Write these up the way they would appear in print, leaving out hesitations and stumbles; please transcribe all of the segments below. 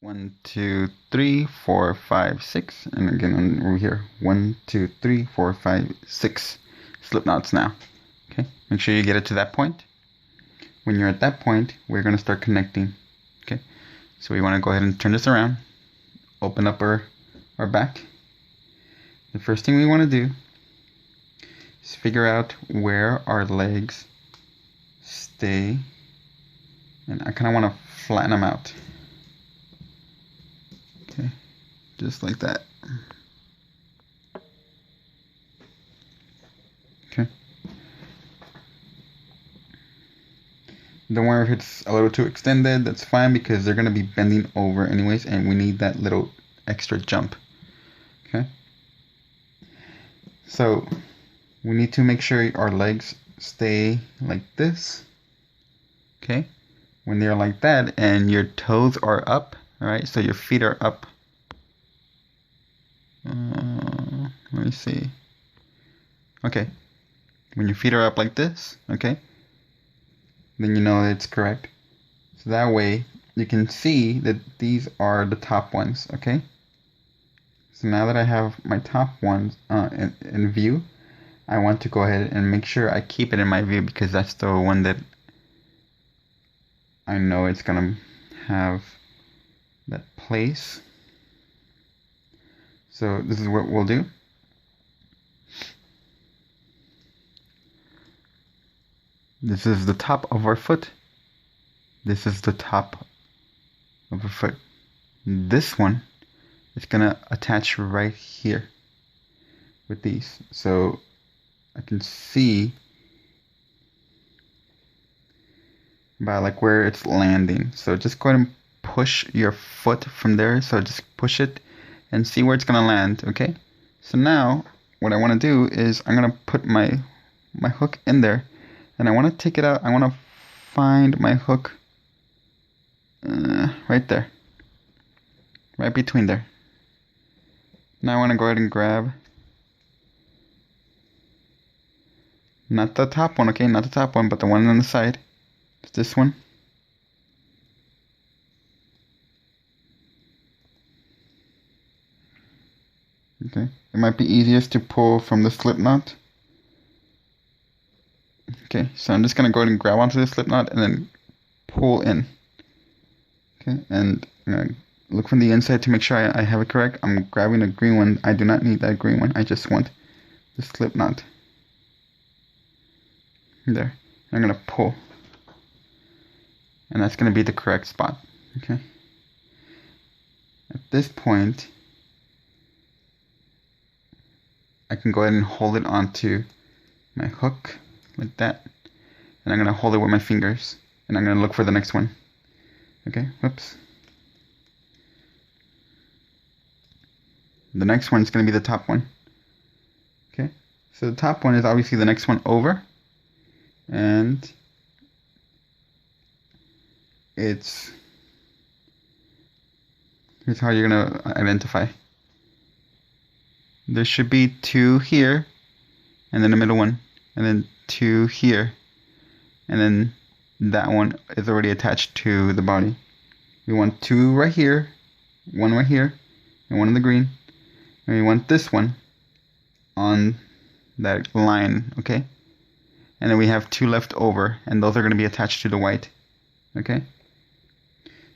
1, 2, 3, 4, 5, 6, and again over here. 1, 2, 3, 4, 5, 6 slip knots now. Okay, make sure you get it to that point. When you're at that point, we're going to start connecting. Okay, so we want to go ahead and turn this around, open up our back. The first thing we want to do is figure out where our legs stay, and I kind of want to flatten them out. Okay, just like that. Okay. Don't worry if it's a little too extended, that's fine because they're going to be bending over anyways, and we need that little extra jump. Okay. So we need to make sure our legs stay like this. Okay. When they're like that and your toes are up, alright, so your feet are up. Let me see. Okay. When your feet are up like this, okay, then you know it's correct. So that way you can see that these are the top ones, okay? So now that I have my top ones in view, I want to go ahead and make sure I keep it in my view because that's the one that I know it's gonna have that place. So this is what we'll do. This is the top of our foot. This is the top of our foot. This one is gonna attach right here with these. So I can see about like where it's landing. So just go ahead and push your foot from there. So just push it and see where it's gonna land. Okay. So now what I want to do is I'm gonna put my hook in there, and I want to take it out. I want to find my hook right there, right between there. Now I want to go ahead and grab, not the top one, okay, not the top one, but the one on the side. It's this one. Okay, it might be easiest to pull from the slip knot. Okay, so I'm just gonna go ahead and grab onto the slip knot and then pull in. Okay, and I'm gonna look from the inside to make sure I have it correct. I'm grabbing a green one. I do not need that green one. I just want the slip knot. There. I'm gonna pull. And that's gonna be the correct spot. Okay. At this point, I can go ahead and hold it onto my hook like that. And I'm gonna hold it with my fingers. And I'm gonna look for the next one. Okay, whoops. The next one is going to be the top one. Okay, so the top one is obviously the next one over. And here's how you're going to identify. There should be 2 here, and then the middle one, and then 2 here. And then that one is already attached to the body. We want 2 right here, 1 right here, and 1 in the green. And we want this one on that line, okay? And then we have 2 left over, and those are going to be attached to the white, okay?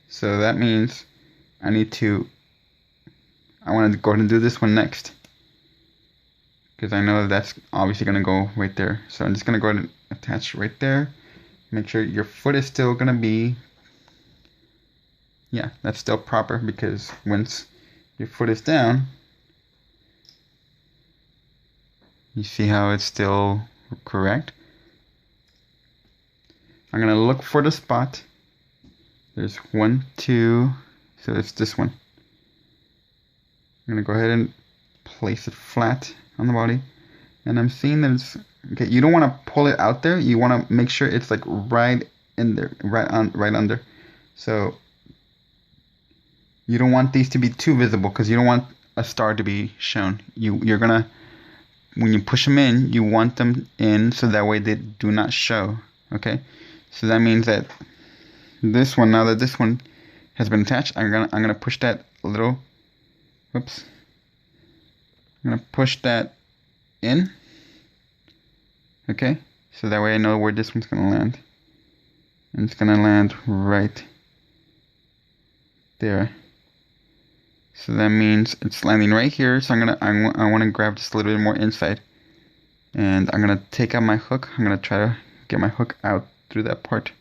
So that means I want to go ahead and do this one next, because I know that's obviously going to go right there. So I'm just going to go ahead and attach right there. Make sure your foot is still going to be, yeah, that's still proper, because once your foot is down, you see how it's still correct? I'm going to look for the spot. There's 1, 2, so it's this one. I'm going to go ahead and place it flat on the body. And I'm seeing that it's, okay, you don't want to pull it out there. You want to make sure it's like right in there, right under. So you don't want these to be too visible, because you don't want a star to be shown. You're going to, when you push them in, you want them in so that way they do not show. Okay, so that means that this one, now that this one has been attached. I'm gonna push that a little. Whoops. I'm gonna push that in. Okay, so that way I know where this one's gonna land. And it's gonna land right there. So that means it's landing right here. So I want to grab just a little bit more inside. And I'm gonna take out my hook. I'm gonna try to get my hook out through that part.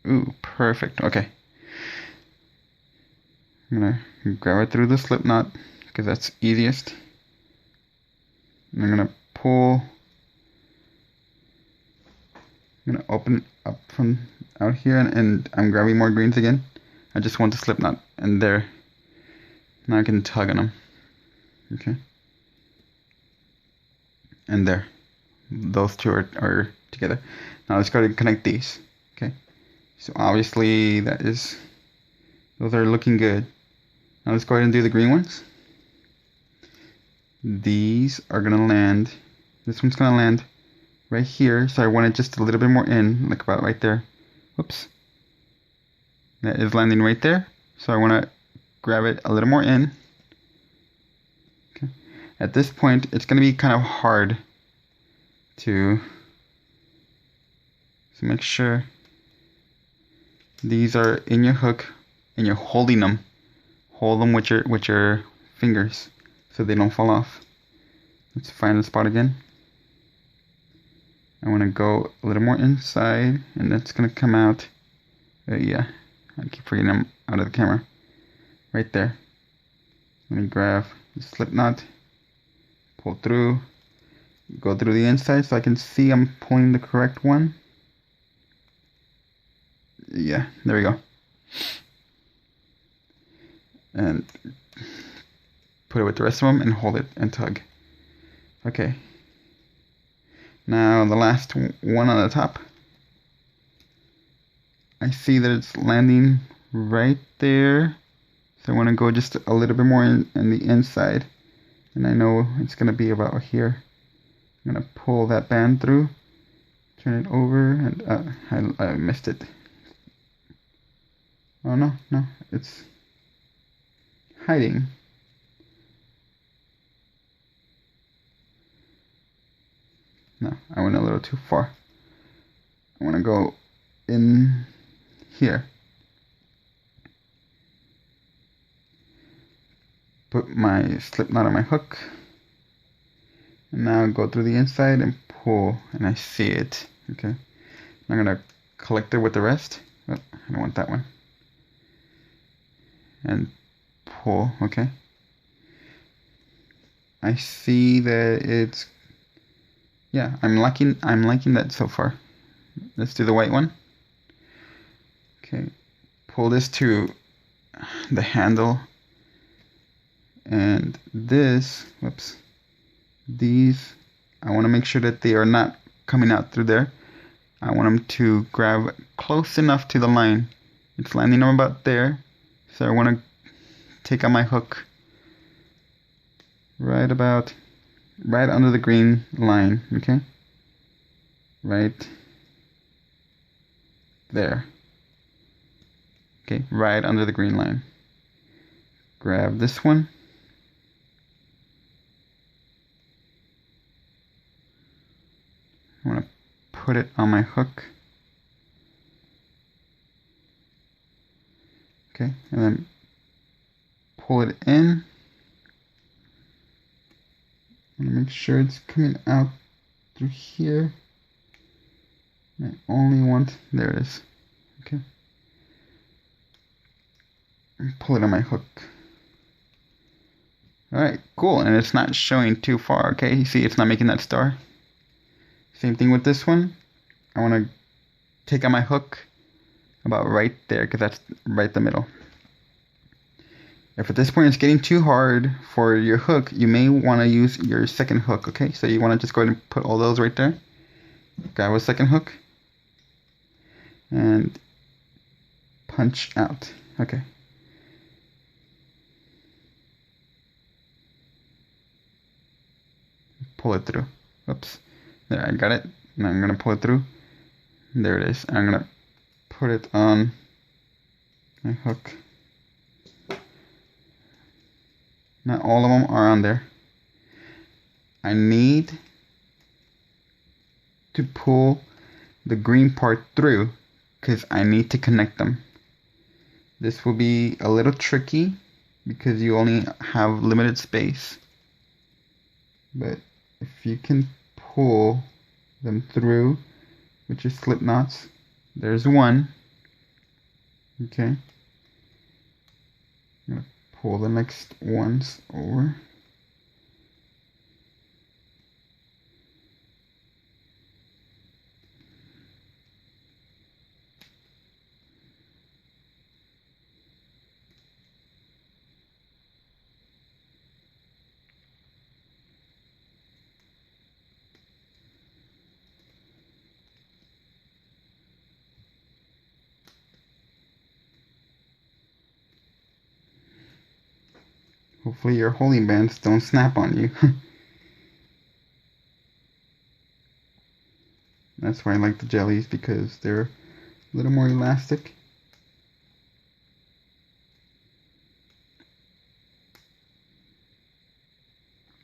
Ooh, perfect. Okay. I'm gonna grab it through the slip knot because that's easiest. And I'm gonna pull. I'm gonna open it up from out here, and I'm grabbing more greens again. I just want the slip knot, and there. Now I can tug on them. Okay. And there. Those two are together. Now let's go ahead and connect these. Okay. So obviously those are looking good. Now let's go ahead and do the green ones. These are gonna land. This one's gonna land right here. So I want it just a little bit more in, like about right there. Whoops. That is landing right there. So I want to grab it a little more in. Okay. At this point, it's going to be kind of hard to. So make sure these are in your hook and you're holding them. Hold them with your fingers so they don't fall off. Let's find the spot again. I want to go a little more inside, and that's going to come out. Yeah, I keep forgetting them out of the camera. Right there. Let me grab the slip knot, pull through, go through the inside so I can see I'm pulling the correct one. Yeah, there we go. And put it with the rest of them and hold it and tug. Okay. Now the last one on the top. I see that it's landing right there. So I want to go just a little bit more in the inside. And I know it's going to be about here. I'm going to pull that band through. Turn it over. And I missed it. Oh no, it's hiding. No, I went a little too far. I want to go in here. Put my slip knot on my hook. And now go through the inside and pull. And I see it. Okay. I'm going to collect it with the rest. Oh, I don't want that one. And pull. Okay. I see that it's. Yeah, I'm liking that so far. Let's do the white one. Okay, pull this to the handle, and this, whoops, these, I want to make sure that they are not coming out through there. I want them to grab close enough to the line. It's landing about there, so I want to take out my hook right under the green line, okay? Right there. Okay, right under the green line. Grab this one. I want to put it on my hook. Okay, and then pull it in. I want to make sure it's coming out through here. I only want, there it is. Okay. And pull it on my hook. Alright, cool. And it's not showing too far, okay? You see it's not making that star. Same thing with this one. I want to take out my hook about right there, because that's right the middle. If at this point it's getting too hard for your hook, you may want to use your second hook, okay? So you want to just go ahead and put all those right there. Grab a second hook. And punch out. Okay. Pull it through. Oops. There, I got it. Now I'm going to pull it through. There it is. I'm going to put it on my hook. Not all of them are on there. I need to pull the green part through because I need to connect them. This will be a little tricky because you only have limited space. But if you can pull them through with your slip knots, there's one. Okay. I'm gonna pull the next ones over. Hopefully your holding bands don't snap on you. That's why I like the jellies, because they're a little more elastic.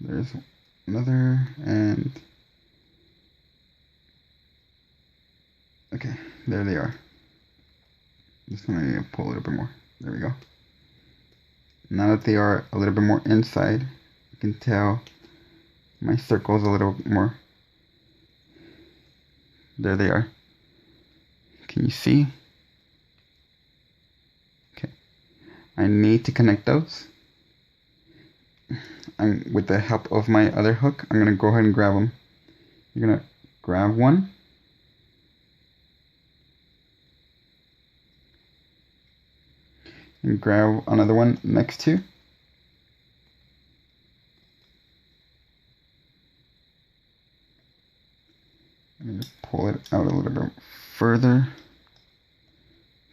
There's another, and okay, there they are. Just gonna pull a little bit more. There we go. Now that they are a little bit more inside, you can tell my circle's a little more. There they are. Can you see? Okay. I need to connect those. And with the help of my other hook, I'm going to go ahead and grab them. You're going to grab one. And grab another one next to. Let me just pull it out a little bit further.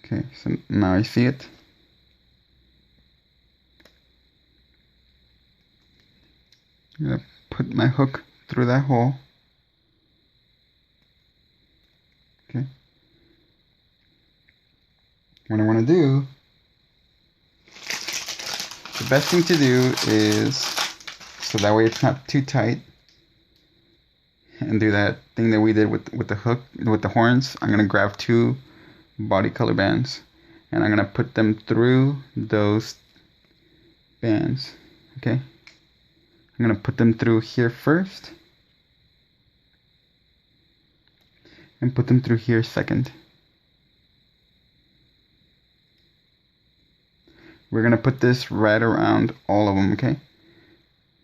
Okay, so now I see it. I'm going to put my hook through that hole. Okay. What I want to do, the best thing to do is, so that way it's not too tight, and do that thing that we did with the hook, with the horns. I'm going to grab 2 body color bands, and I'm going to put them through those bands. Okay. I'm going to put them through here first, and put them through here second. We're going to put this right around all of them, okay?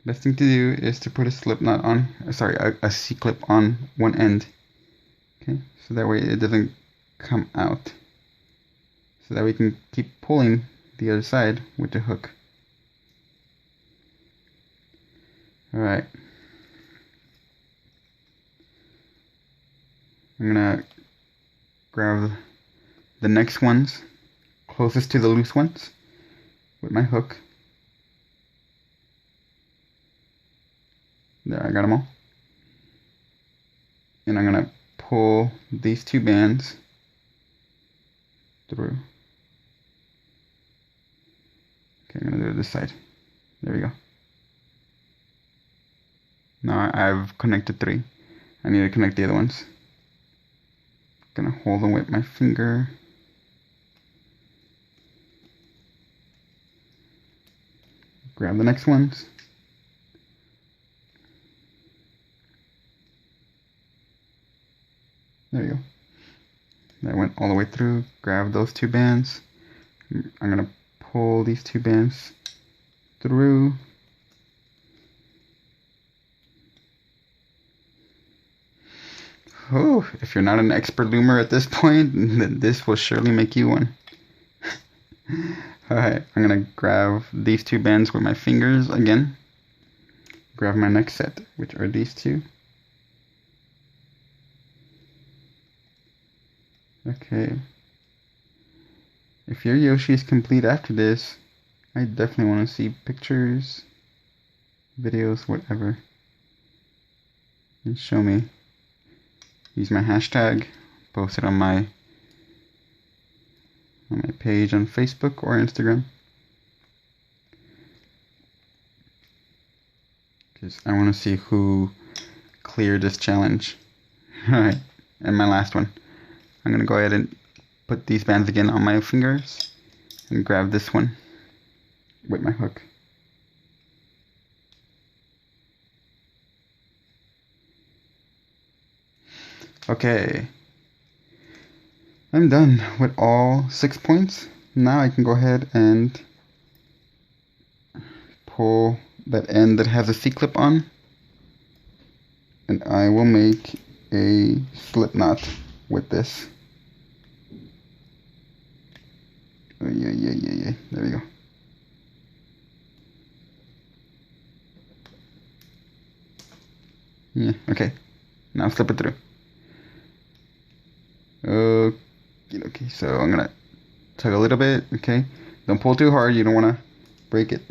Best thing to do is to put a slip knot on, a C-clip on one end. Okay, so that way it doesn't come out. So that we can keep pulling the other side with the hook. Alright. I'm gonna grab the next ones closest to the loose ones with my hook. There, I got them all. And I'm gonna pull these 2 bands through. Okay, I'm gonna do it this side. There we go. Now I've connected 3. I need to connect the other ones. Gonna hold them with my finger. Grab the next ones. There you go. That went all the way through. Grab those 2 bands. I'm gonna pull these 2 bands through. Oh, if you're not an expert loomer at this point, then this will surely make you one. Alright, I'm gonna grab these 2 bands with my fingers again. Grab my next set, which are these 2. Okay. If your Yoshi is complete after this, I definitely want to see pictures, videos, whatever. And show me. Use my hashtag, post it on my on my page on Facebook or Instagram. Because I want to see who cleared this challenge. Alright, and my last one. I'm going to go ahead and put these bands again on my fingers and grab this one with my hook. Okay, I'm done with all 6 points. Now I can go ahead and pull that end that has a C-clip on, and I will make a slip knot with this. Oh, yeah. There we go. Yeah, okay. Now slip it through. Okay, so I'm gonna tug a little bit, okay? Don't pull too hard, you don't wanna break it.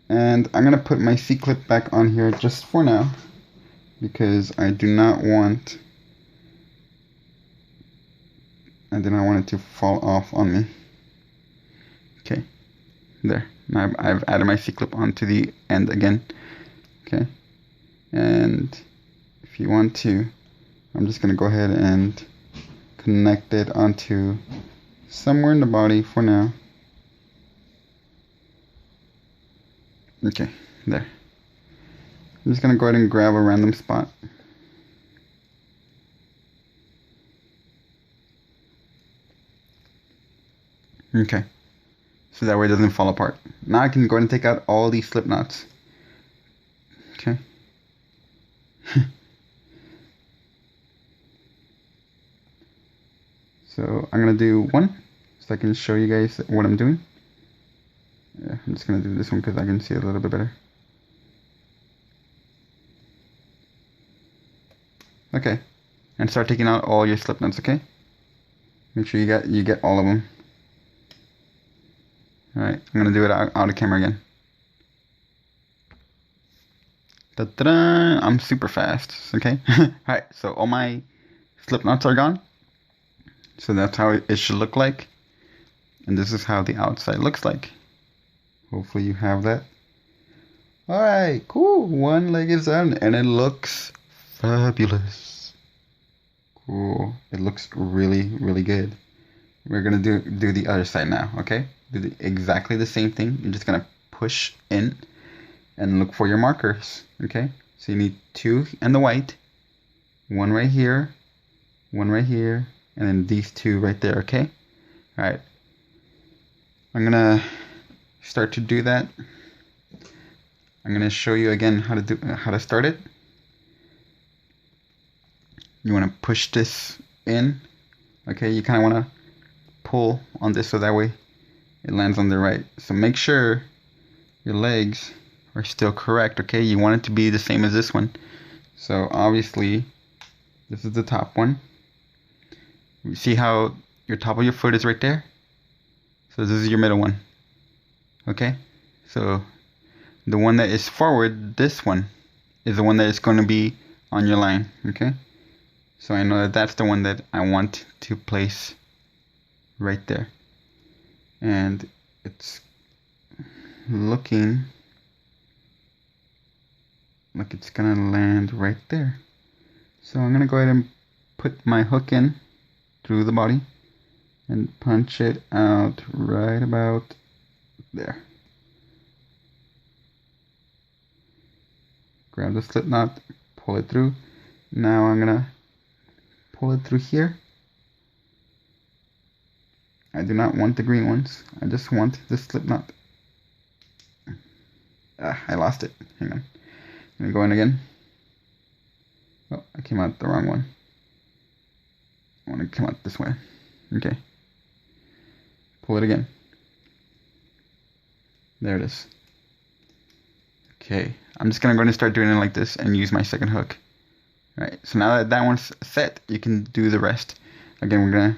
And I'm gonna put my C-clip back on here just for now, because I do not want it to fall off on me. Okay, there. Now I've added my C-clip onto the end again. Okay, and if you want to, I'm just gonna go ahead and connect it onto somewhere in the body for now. Okay, there. I'm just gonna go ahead and grab a random spot. Okay, so that way it doesn't fall apart. Now I can go ahead and take out all these slip knots. Okay. So I'm gonna do one, so I can show you guys what I'm doing. Yeah, I'm just gonna do this one because I can see it a little bit better. Okay, and start taking out all your slip knots. Okay, make sure you get all of them. All right, I'm gonna do it out of camera again. Ta-da! I'm super fast. Okay. All right, so all my slip knots are gone. So that's how it should look like, and this is how the outside looks like. Hopefully you have that. Alright, cool. One leg is done and it looks fabulous. Cool. It looks really, really good. We're gonna do the other side now, okay? Do exactly the same thing. You're just gonna push in and look for your markers, okay? So you need 2 in the white, 1 right here, 1 right here, and then these 2 right there, okay? Alright. I'm gonna start to do that. I'm gonna show you again how to start it. You wanna push this in. Okay, you kinda wanna pull on this so that way it lands on the right. So make sure your legs are still correct, okay? You want it to be the same as this one. So obviously this is the top one. You see how your top of your foot is right there? So this is your middle one. Okay? So the one that is forward, this one, is the one that is going to be on your line. Okay? So I know that that's the one that I want to place right there. And it's looking like it's going to land right there. So I'm going to go ahead and put my hook in through the body and punch it out right about there. Grab the slip knot, pull it through. Now I'm gonna pull it through here. I do not want the green ones. I just want the slip knot. I lost it. Hang on. Let me go in again. Oh, I came out the wrong one. I want to come out this way. Okay. Pull it again. There it is. Okay. I'm just going to go and start doing it like this and use my second hook. Alright, so now that that one's set, you can do the rest. Again, we're going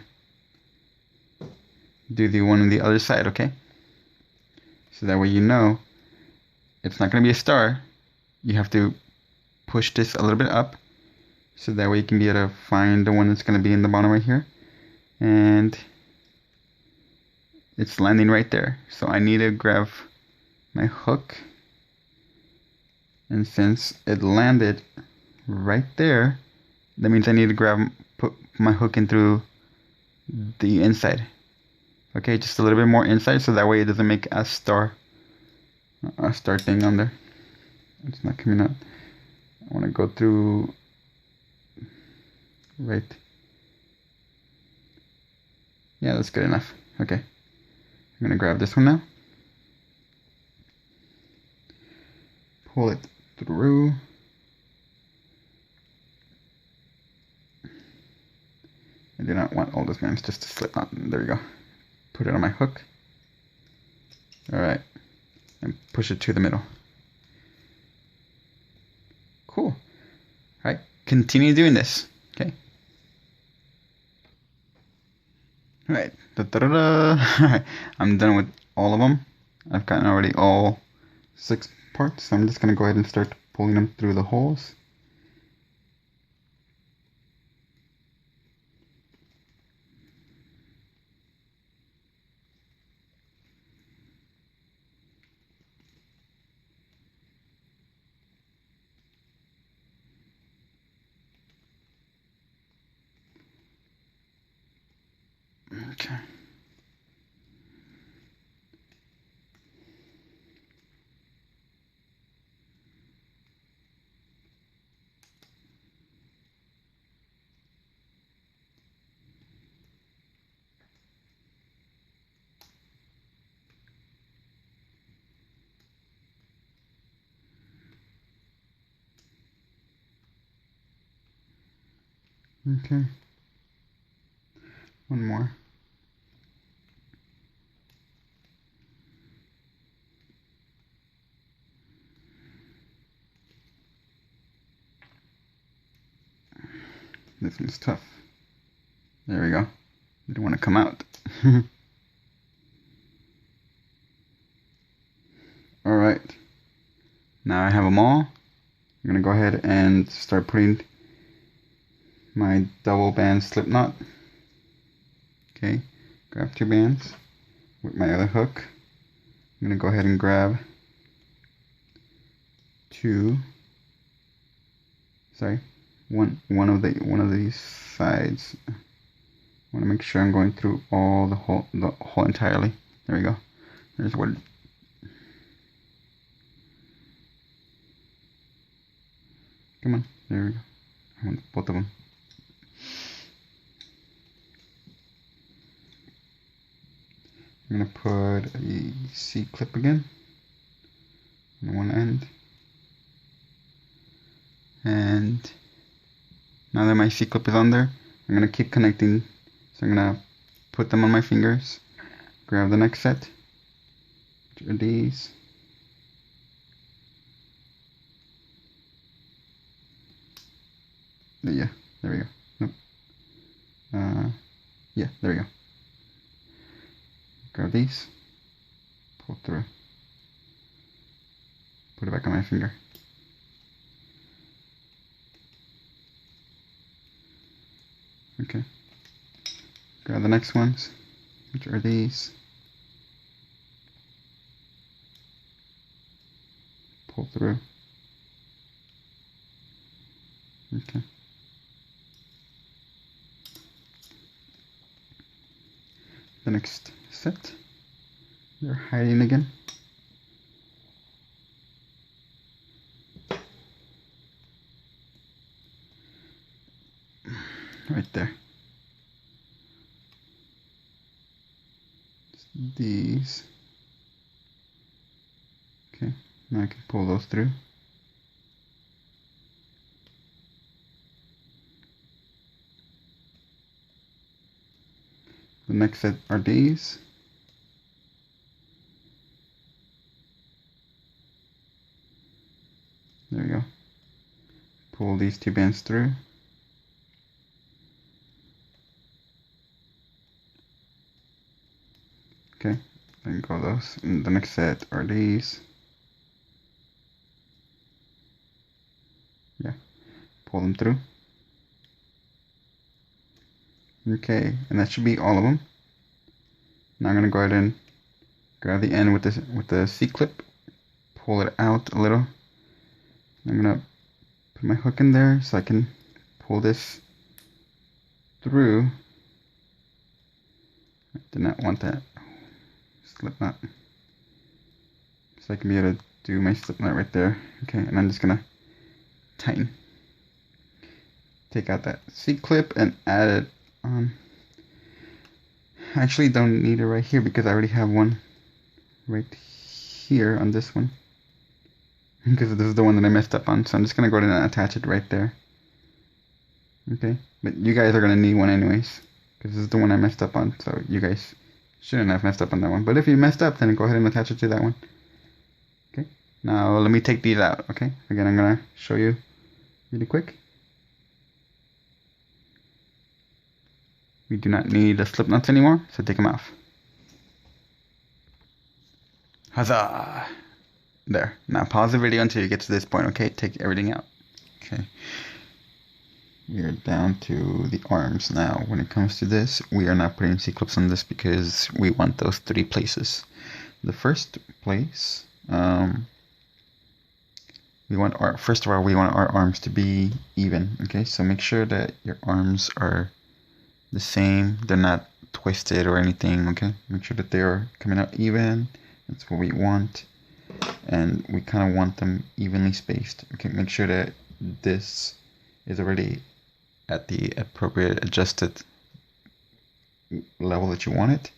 to do the one on the other side, okay? So that way you know it's not going to be a star. You have to push this a little bit up. So that way you can be able to find the one that's going to be in the bottom right here. And it's landing right there. So I need to grab my hook. And since it landed right there, that means I need to put my hook in through the inside. Okay, just a little bit more inside so that way it doesn't make a star thing on there. It's not coming out. I want to go through right. Yeah, that's good enough. Okay. I'm going to grab this one now. Pull it through. I do not want all those bands just to slip out. There we go. Put it on my hook. Alright. And push it to the middle. Cool. Alright. Continue doing this. Okay. Alright. Alright. I'm done with all of them. I've gotten already all 6 parts. So I'm just going to go ahead and start pulling them through the holes. Okay. Okay. One more. This one's tough. There we go. You don't want to come out. Alright. Now I have them all. I'm going to go ahead and start putting my double band slip knot. Okay. Grab 2 bands with my other hook. I'm going to go ahead and grab 2. Sorry. One of these sides. I want to make sure I'm going through all the hole entirely. There we go. There's one. Come on. There we go. I want both of them. I'm gonna put a C-clip again on one end. And now that my C-clip is on there, I'm going to keep connecting. So I'm going to put them on my fingers, grab the next set, which are these. Yeah, there we go. Nope. Yeah, there we go. Grab these, pull through, put it back on my finger. Okay. Grab the next ones, which are these. Pull through. Okay. The next set. They're hiding again. Right there. These. Okay, now I can pull those through. The next set are these. There we go. Pull these 2 bands through. Okay, then go those. And the next set are these. Yeah, pull them through. Okay, and that should be all of them. Now I'm gonna go ahead and grab the end with the C-clip, pull it out a little. I'm gonna put my hook in there so I can pull this through. I did not want that slip knot. So I can be able to do my slip knot right there. Okay, and I'm just gonna tighten. Take out that C-clip and add it on. I actually don't need it right here because I already have one right here on this one. Because this is the one that I messed up on. So I'm just gonna go ahead and attach it right there. Okay, but you guys are gonna need one anyways. Because this is the one I messed up on. So you guys shouldn't have messed up on that one. But if you messed up, then go ahead and attach it to that one. Okay, now let me take these out. Okay, again, I'm gonna show you really quick. We do not need the slip knots anymore, so take them off. Huzzah! There. Now pause the video until you get to this point, okay? Take everything out. Okay. We are down to the arms now. When it comes to this, we are not putting C-clips on this because we want those 3 places. The first place, first of all, we want our arms to be even, okay? So make sure that your arms are the same, they're not twisted or anything, okay? Make sure that they are coming out even. That's what we want. And we kind of want them evenly spaced. Okay, make sure that this is already at the appropriate adjusted level that you want it.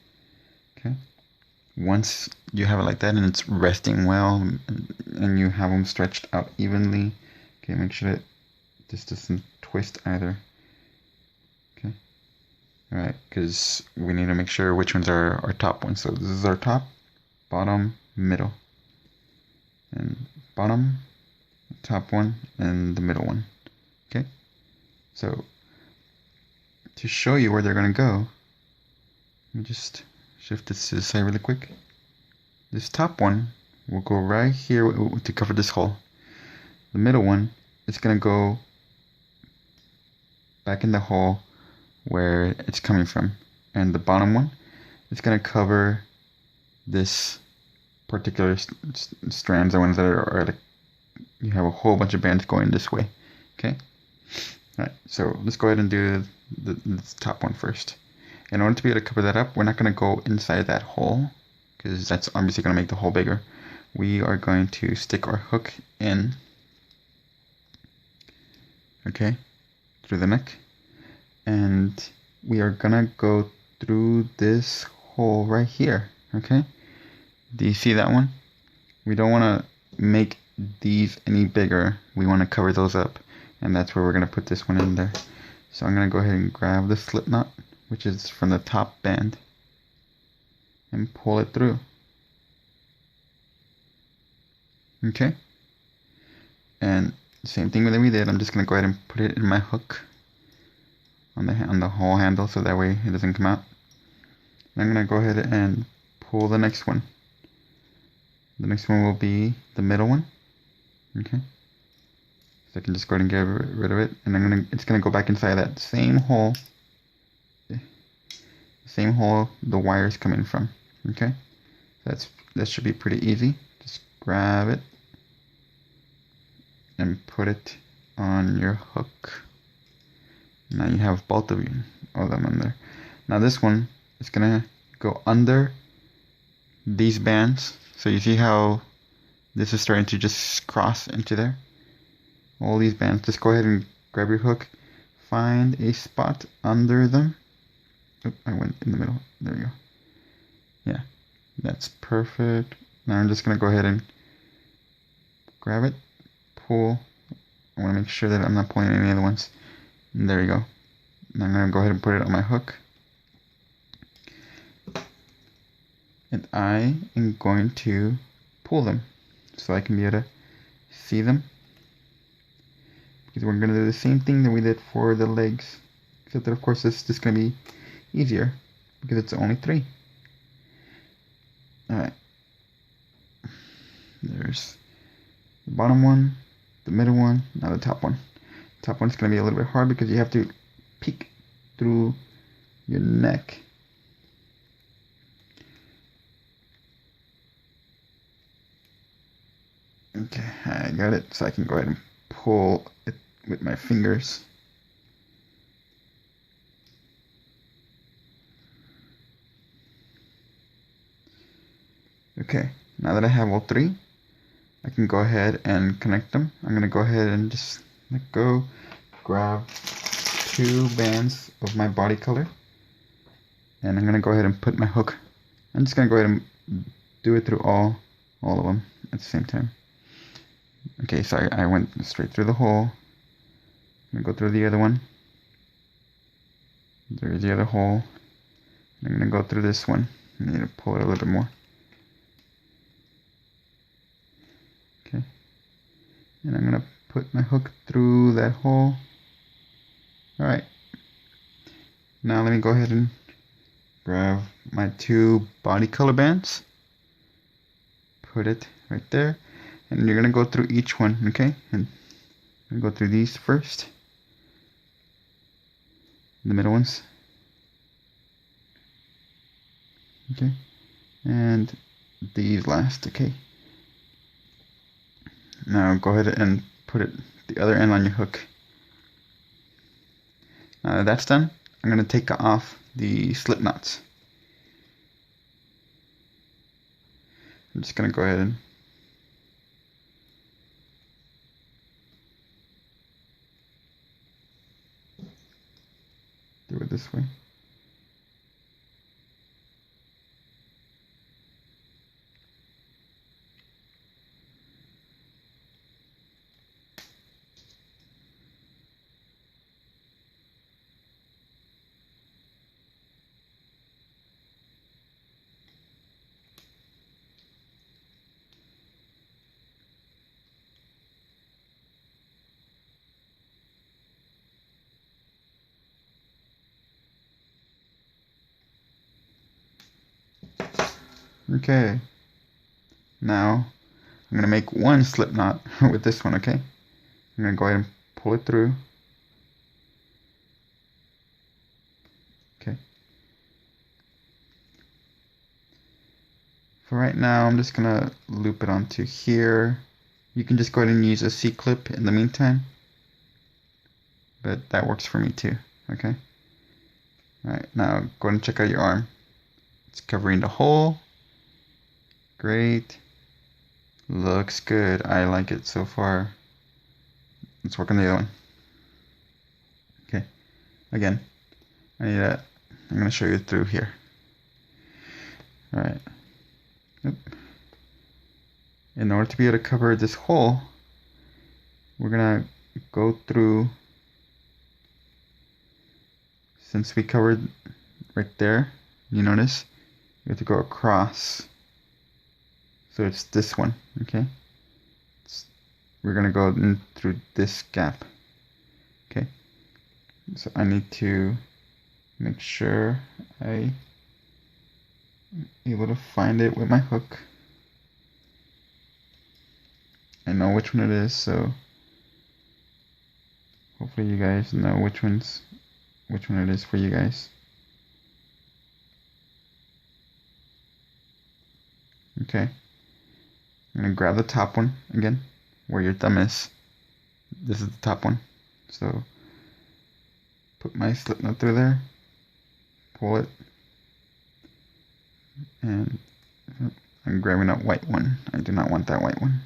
Okay. Once you have it like that and it's resting well and you have them stretched out evenly, okay, make sure that this doesn't twist either. Okay. Alright, because we need to make sure which ones are our top ones. So this is our top, bottom, middle. And bottom, top one, and the middle one. Okay? So, to show you where they're going to go, let me just shift this to the side really quick. This top one will go right here to cover this hole. The middle one is going to go back in the hole where it's coming from. And the bottom one is going to cover this particular strands, the ones that are like, you have a whole bunch of bands going this way. Okay? Alright, so let's go ahead and do the top one first. In order to be able to cover that up, we're not going to go inside that hole, because that's obviously going to make the hole bigger. We are going to stick our hook in, okay, through the neck, and we are going to go through this hole right here, okay? Do you see that one? We don't want to make these any bigger. We want to cover those up. And that's where we're going to put this one in there. So I'm going to go ahead and grab the slip knot, which is from the top band, and pull it through. Okay? And same thing that we did. I'm just going to go ahead and put it in my hook on the whole handle so that way it doesn't come out. And I'm going to go ahead and pull the next one. The next one will be the middle one. Okay. So I can just go ahead and get rid of it. And it's gonna go back inside that same hole. The same hole the wire's coming from. Okay. That should be pretty easy. Just grab it and put it on your hook. Now you have both of them on there. Now this one is gonna go under these bands. So you see how this is starting to just cross into there? All these bands. Just go ahead and grab your hook. Find a spot under them. Oh, I went in the middle. There we go. Yeah, that's perfect. Now I'm just going to go ahead and grab it, pull. I want to make sure that I'm not pulling any other ones. And there you go. Now I'm going to go ahead and put it on my hook. And I am going to pull them so I can be able to see them. Because we're going to do the same thing that we did for the legs. Except that of course this is just going to be easier because it's only 3. Alright. There's the bottom one, the middle one, now the top one. The top one's going to be a little bit hard because you have to peek through your neck. got it, so I can go ahead and pull it with my fingers. Okay, now that I have all three, I can go ahead and connect them. I'm going to go ahead and just let go, grab two bands of my body color, and I'm going to go ahead and put my hook. I'm just going to go ahead and do it through all of them at the same time. Okay, sorry, I went straight through the hole. I'm going to go through the other one. There's the other hole. I'm going to go through this one. I need to pull it a little bit more. Okay. And I'm going to put my hook through that hole. Alright. Now let me go ahead and grab my two body color bands. Put it right there. And you're going to go through each one, okay? And I'm going to go through these first. The middle ones. Okay. And these last, okay? Now go ahead and put it the other end on your hook. Now that that's done, I'm going to take off the slip knots. I'm just going to go ahead and do it this way. Okay, now I'm going to make one slip knot with this one, okay? I'm going to go ahead and pull it through. Okay. For right now, I'm just going to loop it onto here. You can just go ahead and use a C-clip in the meantime. But that works for me too, okay? Alright, now go ahead and check out your arm. It's covering the hole. Great. Looks good. I like it so far. Let's work on the other one. Okay. Again, I'm going to show you through here. Alright. Yep. In order to be able to cover this hole, we're going to go through, since we covered right there, you notice, you have to go across. So it's this one, okay? We're going to go in through this gap, okay? So I need to make sure I'm able to find it with my hook. I know which one it is, so hopefully you guys know which one it is for you guys. Okay. I'm going to grab the top one again, where your thumb is. This is the top one. So, put my slip knot through there, pull it, and I'm grabbing that white one. I do not want that white one.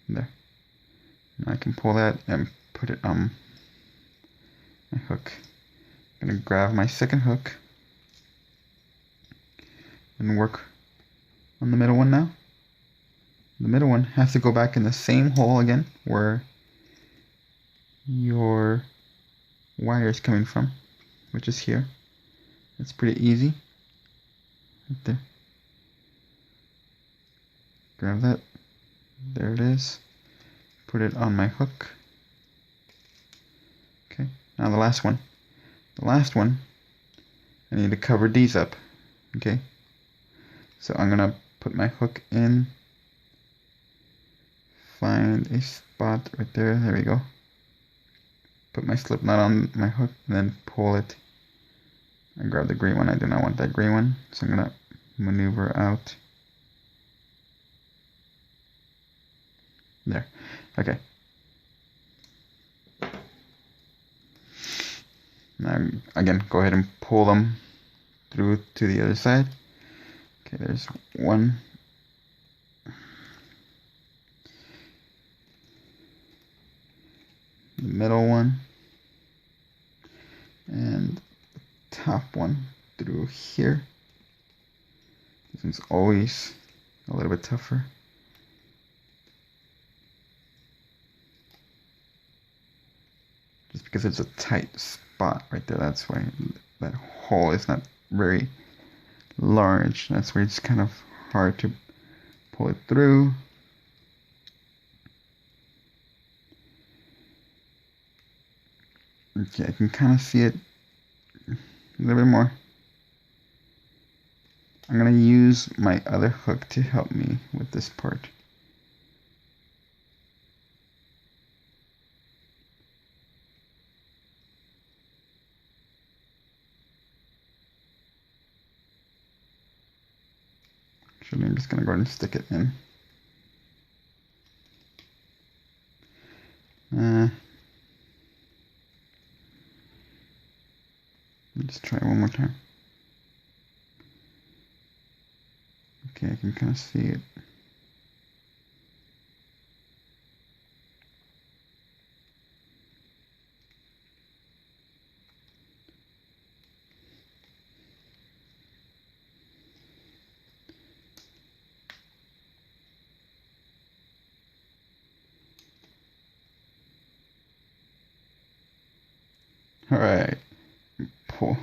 There. Now I can pull that and put it on my hook. I'm going to grab my second hook and work on the middle one now. The middle one has to go back in the same hole again where your wire is coming from, which is here. It's pretty easy. Right there. Grab that. There it is. Put it on my hook. Okay, now the last one. The last one, I need to cover these up. Okay, so I'm going to put my hook in. Find a spot right there. There we go. Put my slip knot on my hook and then pull it. I grab the green one. I do not want that green one, so I'm gonna maneuver out. There. Okay. Now, again, go ahead and pull them through to the other side. Okay, there's one. The middle one. And the top one through here. This one's always a little bit tougher. Just because it's a tight spot right there, that's why that hole is not very large. That's why it's kind of hard to pull it through. Okay, I can kind of see it a little bit more. I'm going to use my other hook to help me with this part. Actually, I'm just going to go ahead and stick it in. Let's try one more time. Okay, I can kind of see it. All right, pull.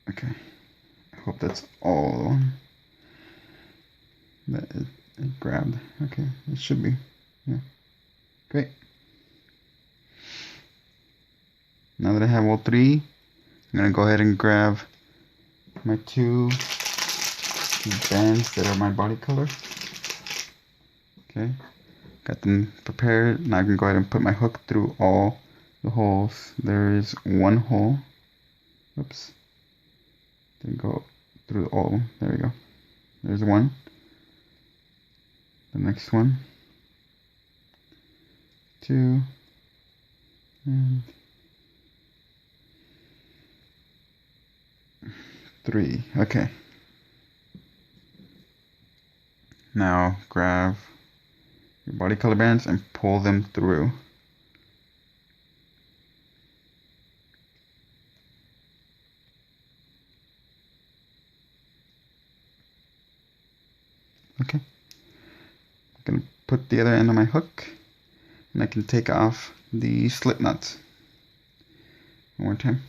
Okay, I hope that's all that it grabbed. Okay, it should be. Yeah, great. Now that I have all three, I'm gonna go ahead and grab my two bands that are my body color. Okay, got them prepared. Now I can go ahead and put my hook through all the holes. There is one hole. Oops. Didn't go through all of them. There we go. There's one. The next one. 2. And 3. Okay. Now grab your body color bands and pull them through. Okay. I'm going to put the other end on my hook and I can take off the slip nuts. One more time.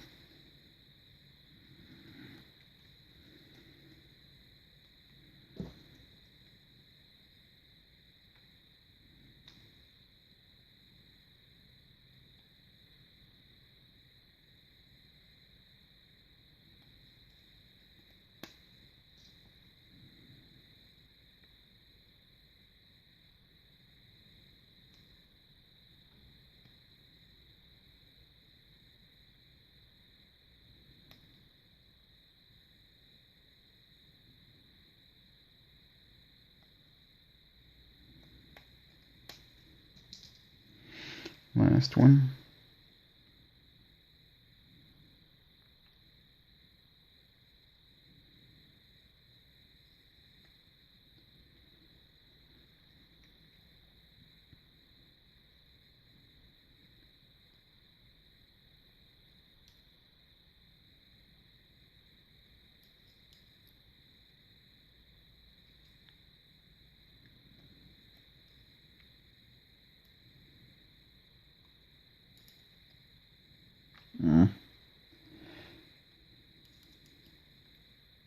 Last one.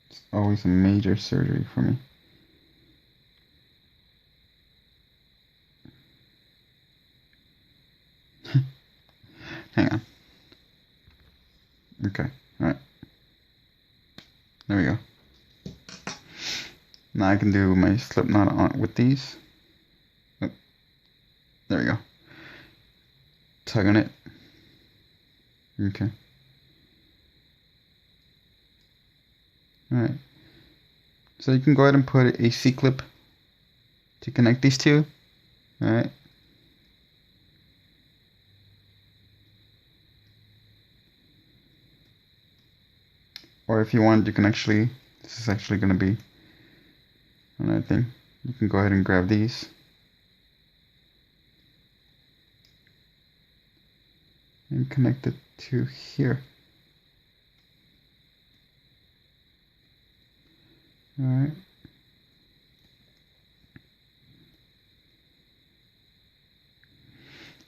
It's always a major surgery for me. Hang on. Okay, alright. There we go. Now I can do my slip knot on with these. Oh, there we go. Tug on it. Okay. Alright. So you can go ahead and put a C-clip to connect these two. Alright. Or if you want, you can actually, this is actually going to be another thing. You can go ahead and grab these. And connect it to here. Alright.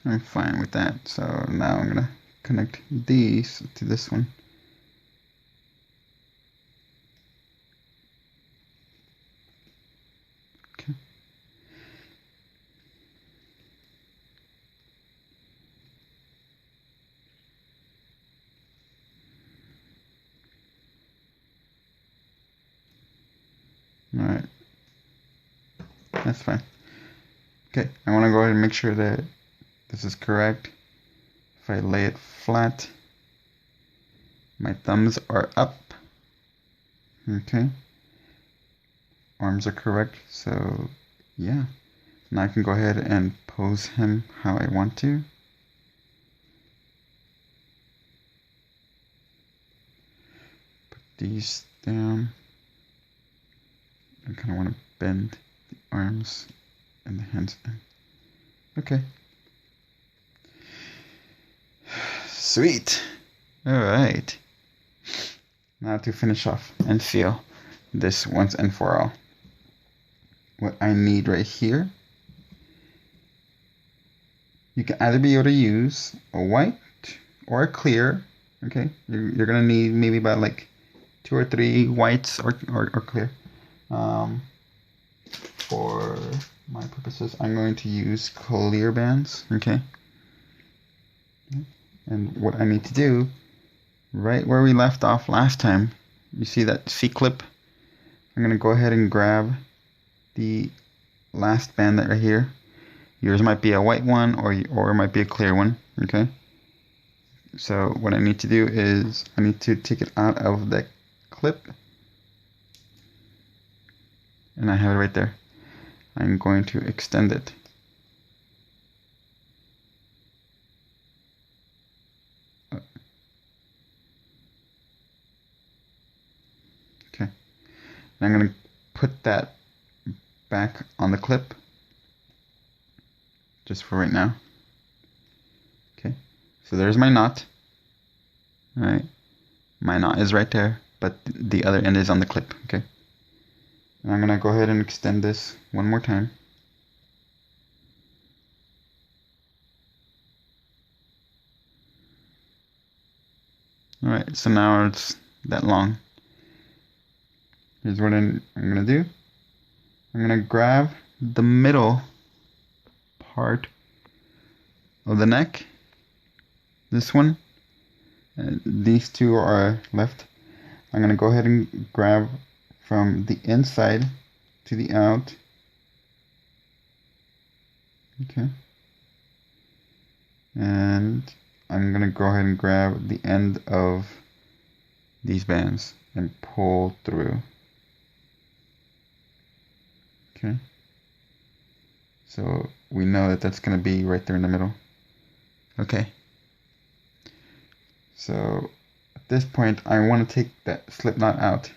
I'm fine with that. So now I'm going to connect these to this one. Okay. Alright. That's fine. Okay, I want to go ahead and make sure that this is correct. If I lay it flat, my thumbs are up. Okay. Arms are correct, so yeah. Now I can go ahead and pose him how I want to. Put these down. I kind of want to bend the arms and the hands in. Okay. Sweet. Alright. Now to finish off and seal this once and for all. What I need right here, you can either be able to use a white or a clear. Okay, you're gonna need maybe about like 2 or 3 whites or clear. For my purposes, I'm going to use clear bands. Okay, and what I need to do, right where we left off last time, you see that C-clip? I'm gonna go ahead and grab the last band that right here. Yours might be a white one or it might be a clear one. Okay, so what I need to do is I need to take it out of the clip, and I have it right there. I'm going to extend it. Okay, and I'm going to put that back on the clip just for right now. Okay, so there's my knot. All right, my knot is right there, but the other end is on the clip. Okay, and I'm gonna go ahead and extend this one more time. All right, so now it's that long. Here's what I'm gonna do. I'm gonna grab the middle part of the neck, this one, and these two are left. I'm gonna go ahead and grab from the inside to the out. Okay, and I'm gonna go ahead and grab the end of these bands and pull through. Okay, so we know that that's going to be right there in the middle. Okay, so at this point I want to take that slip knot out.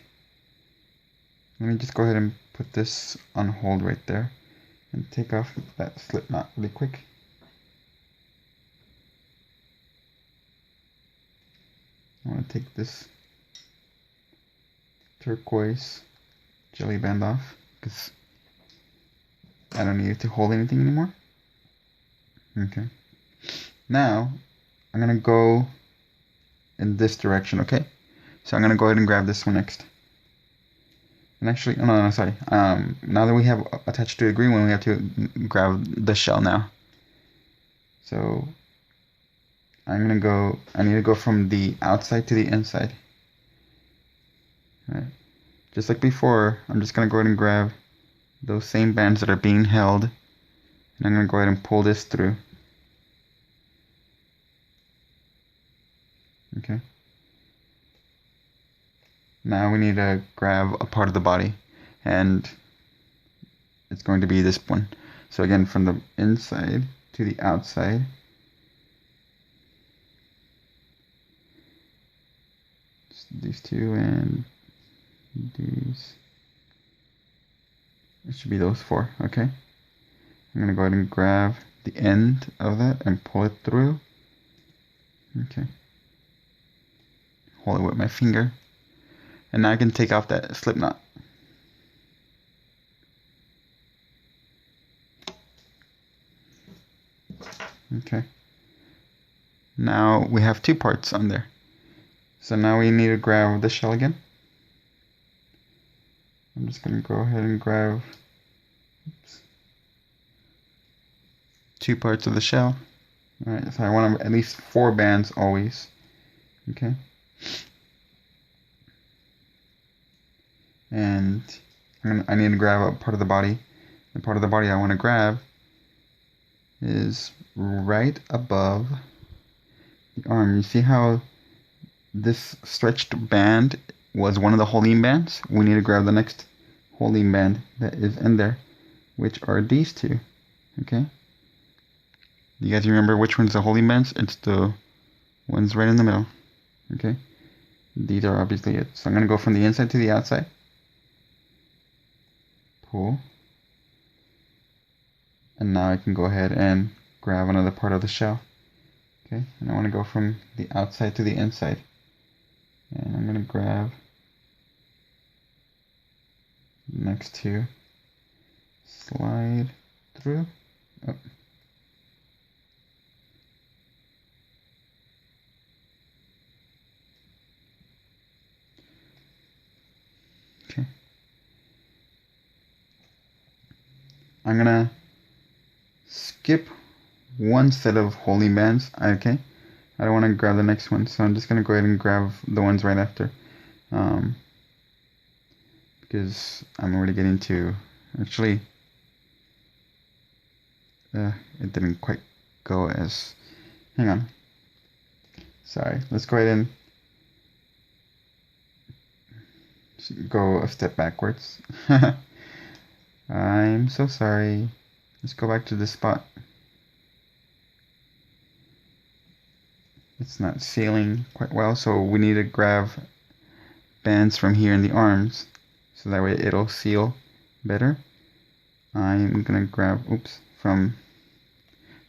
Let me just go ahead and put this on hold right there and take off that slip knot really quick. I want to take this turquoise jelly band off because I don't need it to hold anything anymore. Okay. Now, I'm going to go in this direction, okay? So I'm going to go ahead and grab this one next. And actually, oh, no, sorry. Now that we have attached to the green one, we have to grab the shell now. So, I need to go from the outside to the inside. All right. Just like before, I'm just going to go ahead and grab those same bands that are being held, and I'm going to go ahead and pull this through. Okay. Now we need to grab a part of the body, and it's going to be this one. So again, from the inside to the outside. Just these two and these. It should be those four, okay? I'm gonna go ahead and grab the end of that and pull it through. Okay. Hold it with my finger. And now I can take off that slip knot. Okay. Now we have two parts on there. So now we need to grab the shell again. I'm just going to go ahead and grab two parts of the shell. Alright, so I want at least 4 bands always. Okay. And I need to grab a part of the body. The part of the body I want to grab is right above the arm. You see how this stretched band was one of the holding bands? We need to grab the next holding band that is in there, which are these two. Okay? You guys remember which one's the holding bands? It's the ones right in the middle. Okay? These are obviously it. So I'm going to go from the inside to the outside. Pull. And now I can go ahead and grab another part of the shell. Okay? And I want to go from the outside to the inside. And I'm going to grab the next two. Slide through. Oh. Okay. I'm going to skip one set of holding bands. Okay. I don't want to grab the next one, so I'm just going to go ahead and grab the ones right after. Because I'm already getting to... Actually, it didn't quite go as... Hang on. Sorry. Let's go ahead and go a step backwards. I'm so sorry. Let's go back to this spot. It's not sealing quite well, so we need to grab bands from here in the arms, so that way it'll seal better. I'm gonna grab, from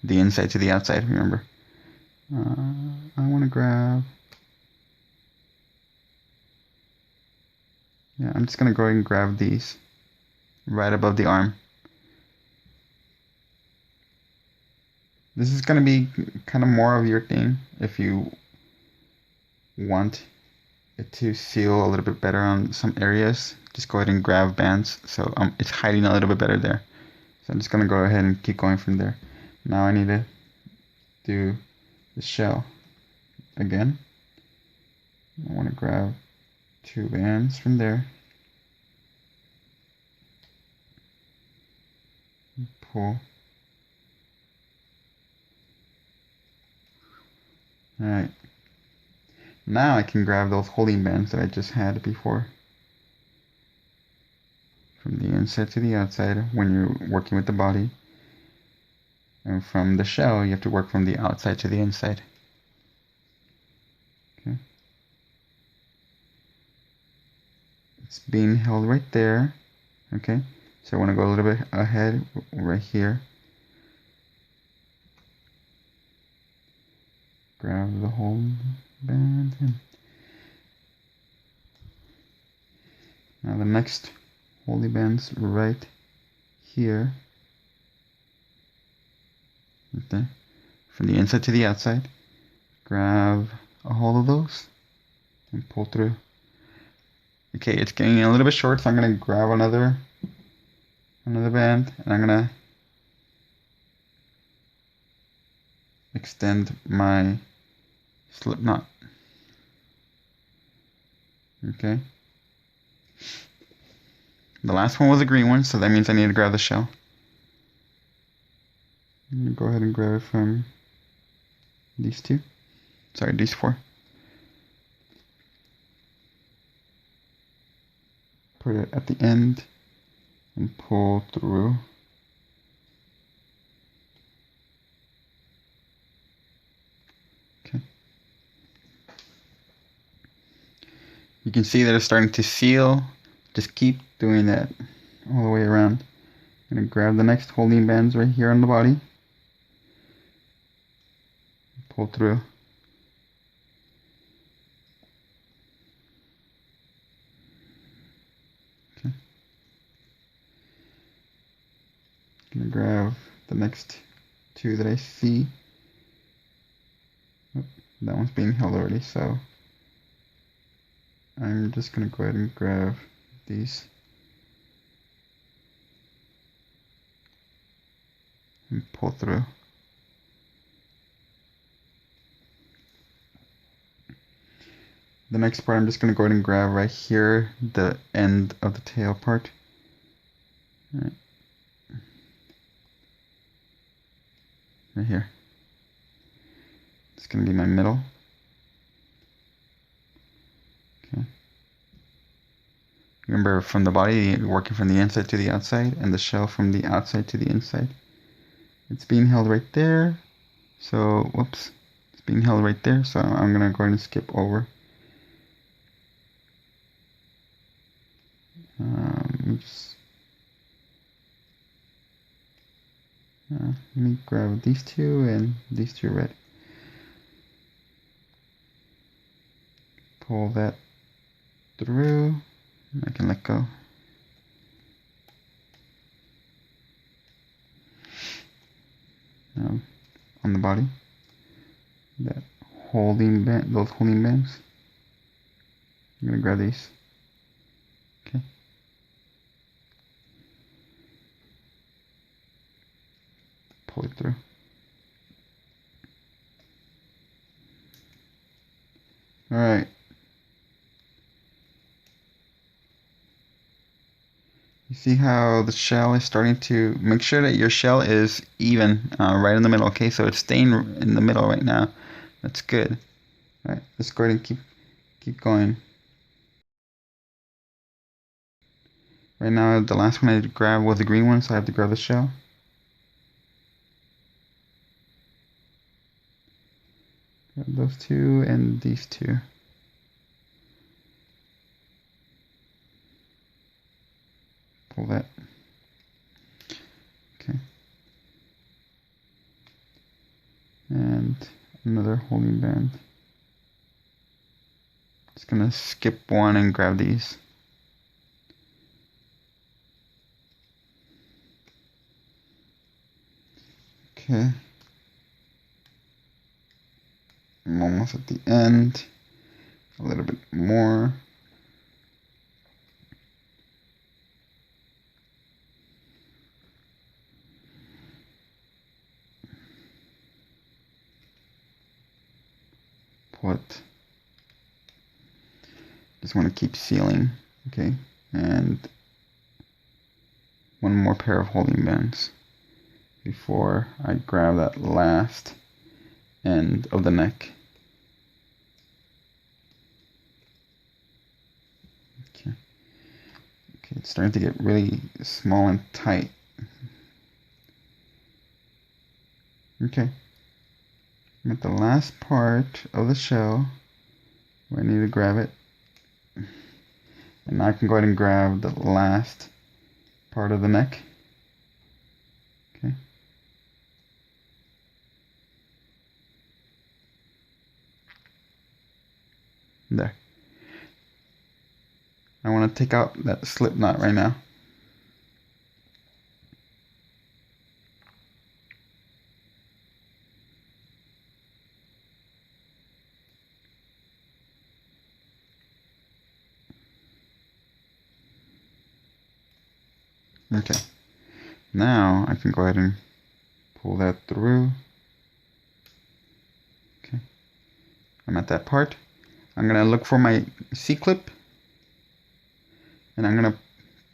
the inside to the outside, remember. I want to grab... Yeah, I'm just gonna go ahead and grab these right above the arm. This is going to be kind of more of your thing if you want it to seal a little bit better on some areas. Just go ahead and grab bands so it's hiding a little bit better there. So I'm just going to go ahead and keep going from there. Now I need to do the shell again. I want to grab 2 bands from there. Pull. Alright, now I can grab those holding bands that I just had before. From the inside to the outside when you're working with the body. And from the shell, you have to work from the outside to the inside. Okay. It's being held right there. Okay, so I want to go a little bit ahead right here. Grab the whole band. Now the next holding band's right here. Right there. From the inside to the outside. Grab a hold of those and pull through. Okay, it's getting a little bit short, so I'm gonna grab another band and I'm gonna extend my slip knot. Okay. The last one was a green one, so that means I need to grab the shell. I'm going to go ahead and grab it from these 2. Sorry, these 4. Put it at the end and pull through. You can see that it's starting to seal. Just keep doing that all the way around. I'm gonna grab the next holding bands right here on the body. Pull through. Okay. Gonna grab the next two that I see. Oh, that one's being held already, so I'm just gonna go ahead and grab these and pull through. The next part I'm just going to go ahead and grab right here, the end of the tail part. Right here. It's going to be my middle. Okay. Remember, from the body, working from the inside to the outside, and the shell from the outside to the inside. It's being held right there. So, whoops. It's being held right there, so I'm going to go ahead and skip over. Let me grab these two and these two red. Pull that through. I can let go. Now, on the body, that holding band, those holding bands. I'm gonna grab these. Okay. Pull it through. All right. You see how the shell is starting to make sure that your shell is even right in the middle. Okay, so it's staying in the middle right now. That's good. All right, let's go ahead and keep going. Right now, the last one I grabbed was the green one, so I have to grab the shell. Grab those two and these two. Pull that. Okay. And another holding band. Just gonna skip one and grab these. Okay. I'm almost at the end. A little bit more. Pull it. Just want to keep sealing. Okay. And one more pair of holding bands before I grab that last end of the neck. Okay. Okay, it's starting to get really small and tight. Okay. I'm at the last part of the shell where I need to grab it. And now I can go ahead and grab the last part of the neck. Okay. There. I want to take out that slip knot right now. Okay. Now I can go ahead and pull that through. Okay. I'm at that part. I'm going to look for my C-clip. And I'm going to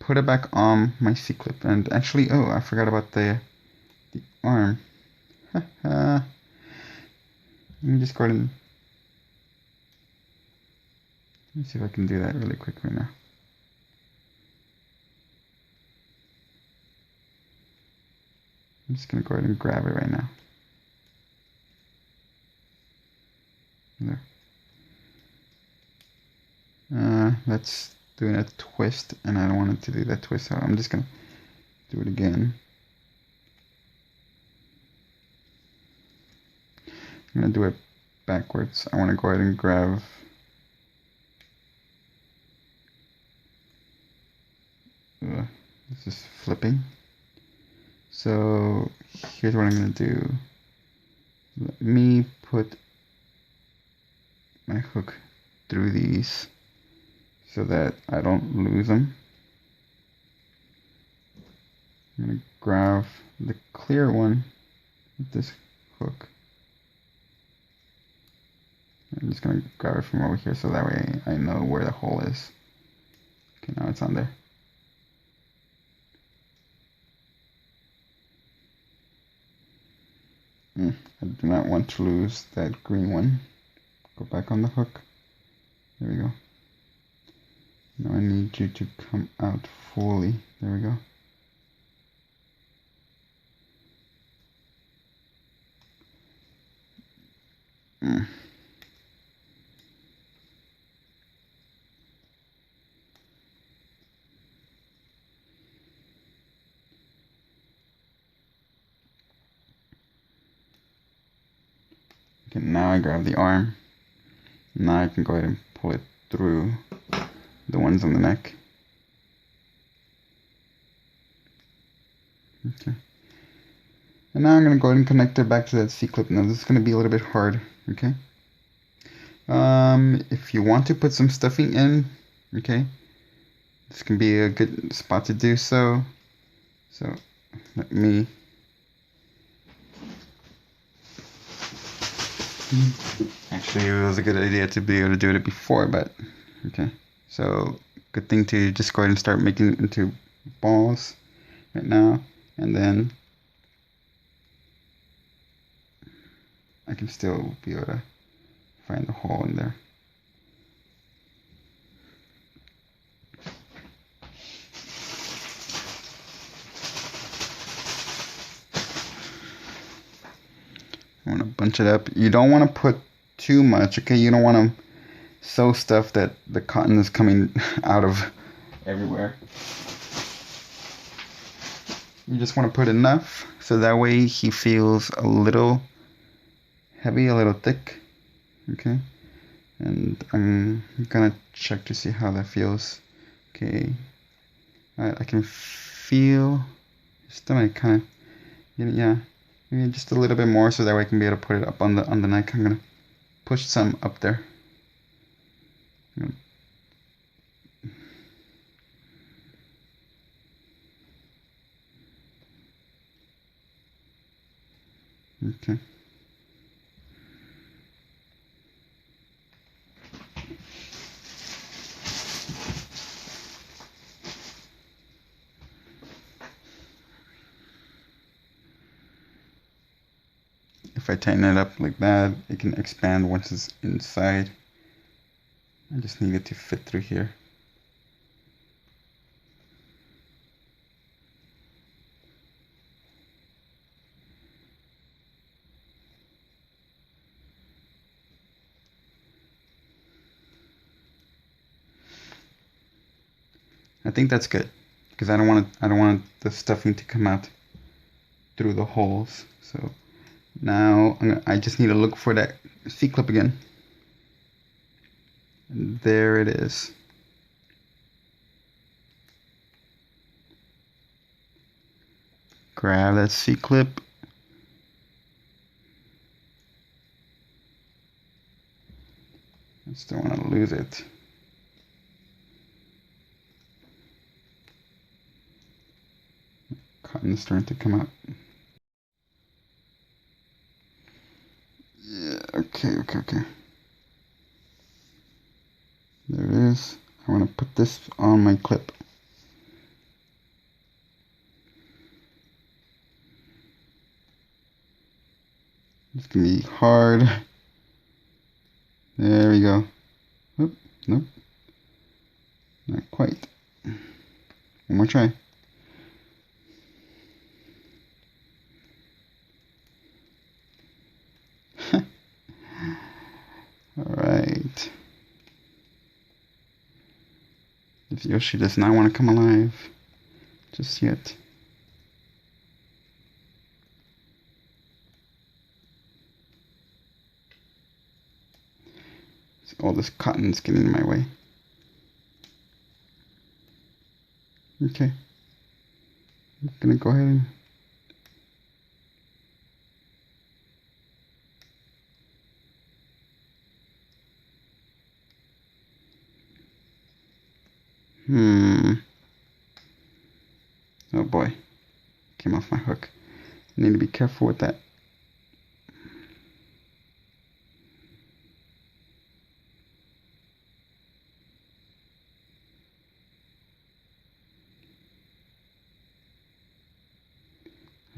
put it back on my C-clip. And actually, oh, I forgot about the arm. Let me just go ahead and... Let me see if I can do that really quick right now. I'm just going to go ahead and grab it right now. There. that's doing a twist, and I don't want it to do that twist, so I'm just gonna do it again. I'm gonna do it backwards. I want to go ahead and grab this is flipping. So here's what I'm gonna do. Let me put my hook through these so that I don't lose them. I'm gonna grab the clear one with this hook. I'm just gonna grab it from over here so that way I know where the hole is. Okay, now it's on there. I do not want to lose that green one. Go back on the hook. There we go. Now I need you to come out fully. There we go. Okay, now I grab the arm. Now I can go ahead and pull it through the ones on the neck. Okay. And now I'm going to go ahead and connect it back to that C-clip. Now this is going to be a little bit hard, okay? If you want to put some stuffing in, okay, this can be a good spot to do so. So let me actually, it was a good idea to be able to do it before, but okay. So good thing to just go ahead and start making it into balls right now, and then I can still be able to find the hole in there. I want to bunch it up. You don't want to put too much, okay? You don't want to sew stuff that the cotton is coming out of everywhere. You just want to put enough so that way he feels a little heavy, a little thick, okay? And I'm gonna check to see how that feels. Okay, I can feel his stomach kind of, yeah, maybe just a little bit more so that way I can be able to put it up on the neck. I'm gonna push some up there. Okay. If I tighten it up like that, it can expand once it's inside. I just need it to fit through here. I think that's good because I don't want the stuffing to come out through the holes. So now I just need to look for that C-clip again. And there it is. Grab that C-clip. I just don't want to lose it. Cotton is starting to come out. Yeah, okay. There it is. I want to put this on my clip. It's gonna be hard. There we go. Oop, nope. Not quite. One more try. Alright. If Yoshi does not want to come alive just yet. All this cotton's getting in my way. Okay. I'm gonna go ahead and oh boy. Came off my hook. I need to be careful with that.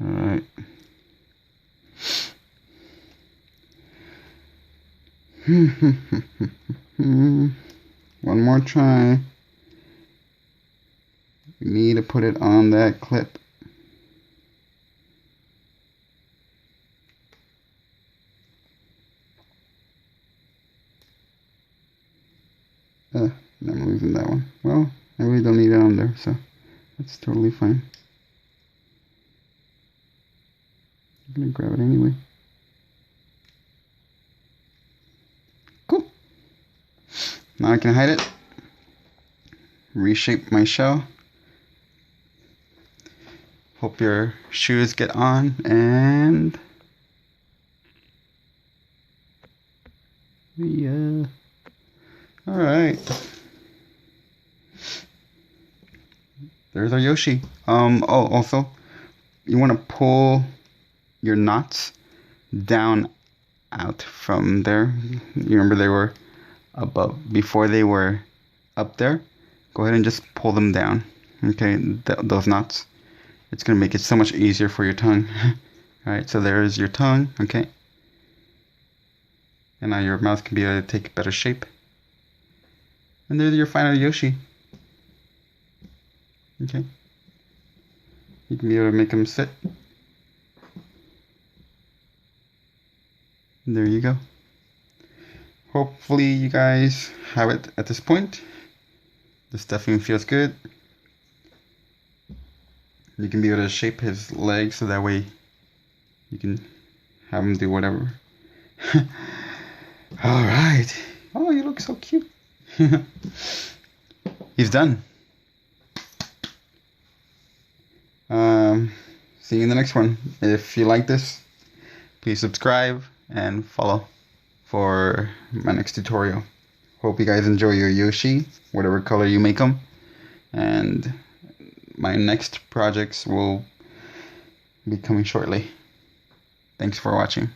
Alright. One more try. We need to put it on that clip. I'm losing that one. Well, I really don't need it on there, so that's totally fine. I'm gonna grab it anyway. Cool. Now I can hide it. Reshape my shell. Hope your shoes get on, and yeah. Alright. There's our Yoshi. Oh, also, you want to pull your knots down out from there. You remember they were above, before they were up there. Go ahead and just pull them down. Okay, those knots. It's going to make it so much easier for your tongue. Alright, so there's your tongue. Okay. And now your mouth can be able to take a better shape. And there's your final Yoshi. Okay. You can be able to make them sit. And there you go. Hopefully you guys have it at this point. This definitely feels good. You can be able to shape his legs so that way you can have him do whatever. Alright. Oh, you look so cute. He's done. See you in the next one. If you like this, please subscribe and follow for my next tutorial. Hope you guys enjoy your Yoshi, whatever color you make them. And my next projects will be coming shortly. Thanks for watching.